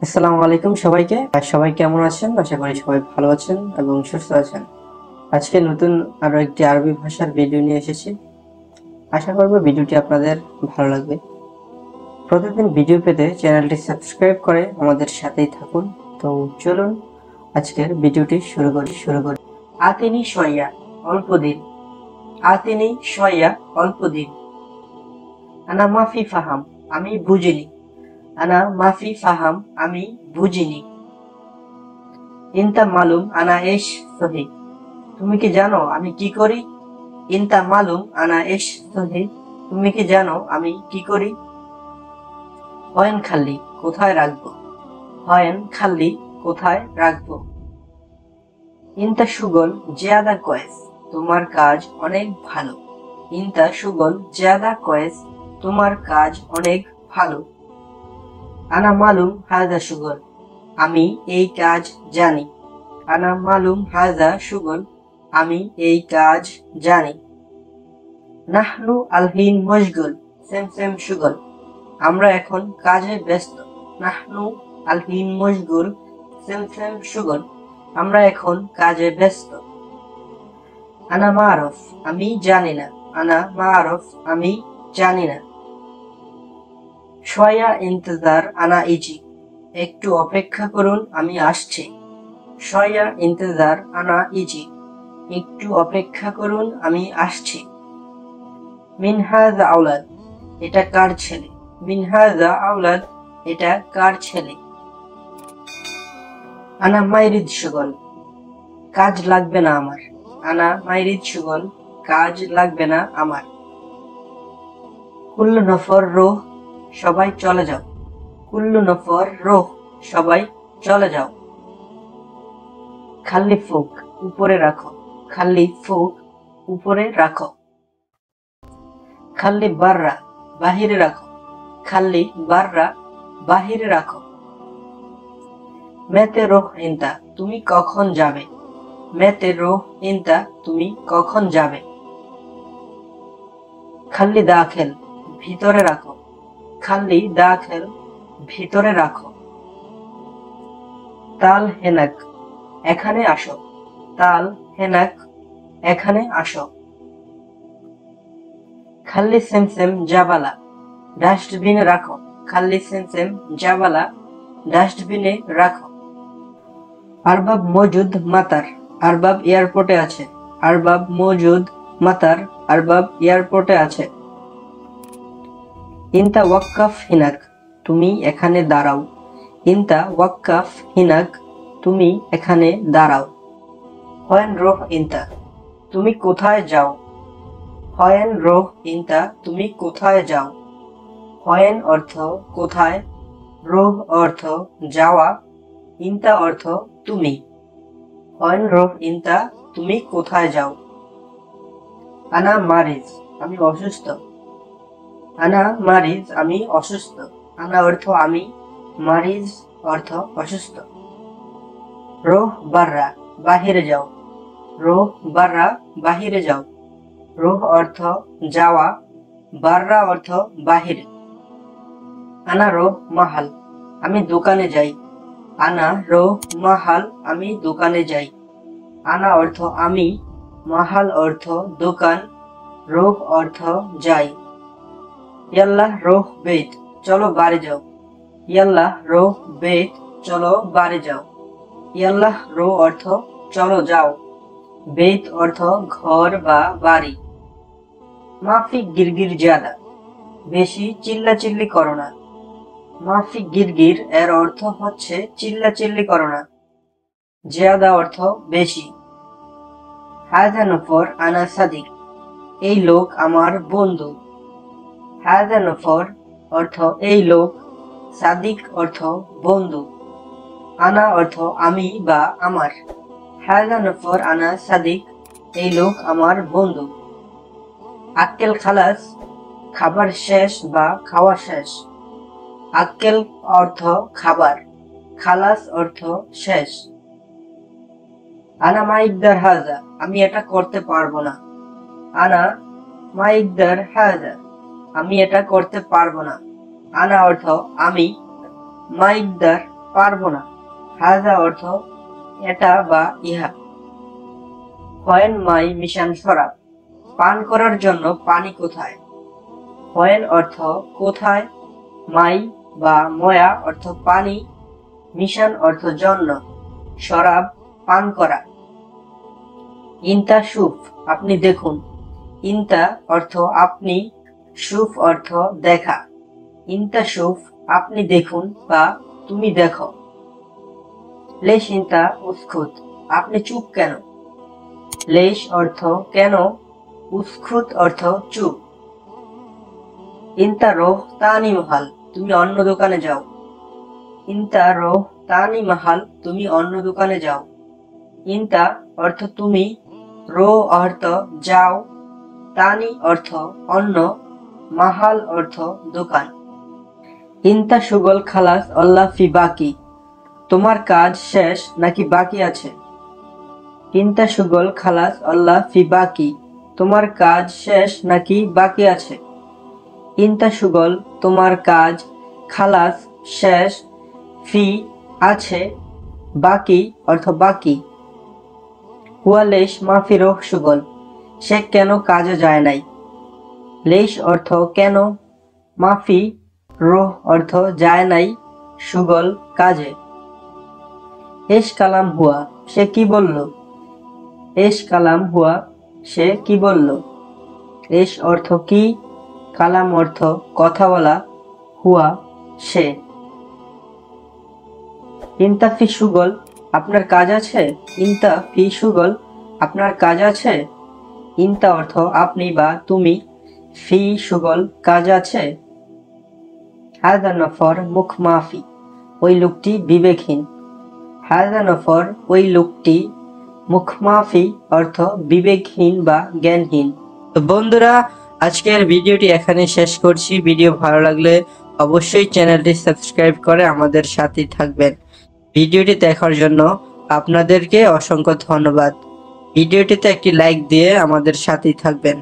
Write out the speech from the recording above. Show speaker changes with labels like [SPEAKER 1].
[SPEAKER 1] আসসালামু আলাইকুম সবাইকে। সবাই কেমন আছেন? আশা করি সবাই ভালো আছেন এবং সুস্থ আছেন। আজকে নতুন আরো একটি আরবি ভাষার ভিডিও নিয়ে এসেছি। আশা করব ভিডিওটি আপনাদের ভালো লাগবে। প্রতিদিন ভিডিও পেতে চ্যানেলটি সাবস্ক্রাইব করে আমাদের সাথেই থাকুন। তো চলুন আজকের ভিডিওটি শুরু করি। আতিনি শয়া, অল্প দিন। আতিনি শয়া, অল্প দিন। আনা মাফি ফাহাম, আমি বুঝিনি। আনা মাফি ফাহাম, আমি বুঝিনি। ইনতা মালুম আনা এশ সহি, তুমি কি জানো আমি কি করি? ইনতা মালুম আনা এশ সহি, তুমি কি জানো আমি কি করি? হয়েন খাল্লি, কোথায় রাখবো? হয়েন খাল্লি, কোথায় রাখবো? ইনতা সুগল জিয়াদা কয়েস, তোমার কাজ অনেক ভালো। ইনতা সুগল জিয়াদা কয়েস, তোমার কাজ অনেক ভালো। আনা মালুম হায়দা সুগল, আমি এই কাজ জানি। আনা মালুম হায়দা সুগল, আমি এই কাজ জানি। নাহনু আলহিন মশগুল, সেম সেম সুগল, আমরা এখন কাজে ব্যস্ত। নাহনু আলহিন মশগুল, সেম সেম সুগল, আমরা এখন কাজে ব্যস্ত। আনা মারফ, আমি জানি না। আনা মারফ, আমি জানি না। শয়া ইন্তজার আনা ইজি, একটু অপেক্ষা করুন আমি আসছি। শয়া ইন্তজার আনা ইজি, একটু অপেক্ষা করুন আমি আসছি। মিন হাযা আওলাদ, এটা কার ছেলে? মিন হাযা আওলাদ, এটা কার ছেলে? আনা মাইরিদ সুগল, কাজ লাগবে না আমার। আনা মাইরিদ সুগল, কাজ লাগবে না আমার। কুল্লু নফর রোহ, সবাই চলে যাও। কুল্লু নফর রোহ, সবাই চলে যাও। খাল্লি ফুক, উপরে রাখো। খাল্লি ফুক, উপরে রাখো। খাল্লি বাররা, বাহিরে রাখো। খাল্লি বাররা, বাহিরে রাখো। মেতে রোহ ইনতা, তুমি কখন যাবে? মেতে রোহ ইনতা, তুমি কখন যাবে? খাল্লি দাখেল, ভিতরে রাখো। খাল্লি দাখেল, ভিতরে রাখো। তাল হেনাক, এখানে আসো। তাল হেনাক, এখানে আসো। খাল্লি সেমসেম জাবালা, ডাস্টবিনে রাখো। খাল্লি সেমসেম জাবালা, ডাস্টবিনে রাখো। আরবাব মজুদ মাতার, আরবাব এয়ারপোর্টে আছে। আরবাব মজুদ মাতার, আরবাব এয়ারপোর্টে আছে। ইনতা ওয়াক্কাফ হিনাক, তুমি এখানে দাঁড়াও। ইনতা ওয়াক্কাফ হিনাক, তুমি এখানে দাঁড়াও। হয়েন রোহ ইনতা, তুমি কোথায় যাও? হয়েন রোহ ইনতা, তুমি কোথায় যাও? হয়েন অর্থ কোথায়, রোহ অর্থ যাওয়া, ইনতা অর্থ তুমি। হয়েন রোহ ইনতা, তুমি কোথায় যাও? আনা মারিজ, আমি অসুস্থ। আনা মারিজ, আমি অসুস্থ। আনা অর্থ আমি, মারিজ অর্থ অসুস্থ। রোহ বাররা, বাহিরে যাও। রোহ বাররা, বাহিরে যাও। রোহ অর্থ যাওয়া, বাররা অর্থ বাহিরে। আনা রোহ মাহাল, আমি দোকানে যাই। আনা রোহ মাহাল, আমি দোকানে যাই। আনা অর্থ আমি, মাহাল অর্থ দোকান, রোহ অর্থ যাই। ইয়াল্লাহ রোহ বেত, চলো বাড়ি যাও। ইয়াল্লাহ রোহ বেত, চলো বাড়ি যাও। ইয়াল্লাহ রো অর্থ চলো যাও। বেত অর্থ ঘর বা বাড়ি। মাফি গিরগির জাদা, বেশি চিল্লাচিল্লি করো না। মাফি গিরগির এর অর্থ হচ্ছে চিল্লাচিল্লি করো না। জিয়াদা অর্থ বেশি। হায়দা নফর আনা সাদিক, এই লোক আমার বন্ধু। হায়দা নফর অর্থ এই লোক, সাদিক অর্থ বন্ধু। আনা অর্থ আমি বা আমার। হায়দা নফর আনা সাদিক, এই লোক আমার বন্ধু। আক্কেল খালাস, খাবার শেষ বা খাওয়া শেষ। আক্কেল অর্থ খাবার, খালাস অর্থ শেষ। আনা মাইকদার হাজা, আমি এটা করতে পারবো না। আনা মাইকদার হাজা, আমি এটা করতে পারবো না। আনা অর্থ আমি, মাইকদার পারবো না। হাজা অর্থ এটা বা ইহা। হোয়েন মাই মিশন শরাব, পান করার জন্য পানি কোথায়? হোয়েন অর্থ কোথায়, মাই বা ময়া অর্থ পানি, মিশন অর্থ জন্য, শরাব পান করা। ইনতা সুফ, আপনি দেখুন। ইনতা অর্থ আপনি, সুফ অর্থ দেখা। ইনতা সুফ, আপনি দেখুন বা তুমি দেখো। লেশ ইনতা উস্কুত, আপনি চুপ কেন? লেশ অর্থ কেন, উস্কুত অর্থ চুপ। ইনতা রোহ তানি মহাল, তুমি অন্য দোকানে যাও। ইনতা রোহ তানি মহাল, তুমি অন্য দোকানে যাও। ইনতা অর্থ তুমি, রো অর্থ যাও, তানি অর্থ অন্য, মাহাল অর্থ দোকান। ইনতা সুগল খালাস আল্লাহ ফি বাকি, তোমার কাজ শেষ নাকি বাকি আছে? ইনতা সুগল খালাস আল্লাহ ফি বাকি, তোমার কাজ শেষ নাকি বাকি আছে? ইনতা সুগল তোমার কাজ, খালাস শেষ, ফি আছে, বাকি অর্থ বাকি। হুয়া লেশ মাফি রোহ সুগল, সে কেন কাজে যায় নাই? লেশ অর্থ কেন, মাফি রোহ অর্থ যায় নাই, সুগল কাজে। এশ কালাম হুয়া, সে কি বলল? এশ কালাম হুয়া, সে কি বলল? এশ অর্থ কি, কালাম অর্থ কথা বলা, হুয়া সে। ইনতা ফি সুগল, আপনার কাজ আছে? ইনতা ফি সুগল, আপনার কাজ আছে? ইনতা অর্থ আপনি বা তুমি, ফি সুগল কাজ আছে। হাজা নফর মুখ মাফি, ওই লোকটি বিবেকহীন। হাজা নফর, ওই লোকটি, মুখ মাফি অর্থ বিবেকহীন বা জ্ঞানহীন। তো বন্ধুরা, আজকের ভিডিওটি এখানে শেষ করছি। ভিডিও ভালো লাগলে অবশ্যই চ্যানেলটি সাবস্ক্রাইব করে আমাদের সাথেই থাকবেন। ভিডিওটি দেখার জন্য আপনাদেরকে অসংখ্য ধন্যবাদ। ভিডিওটিতে একটি লাইক দিয়ে আমাদের সাথেই থাকবেন।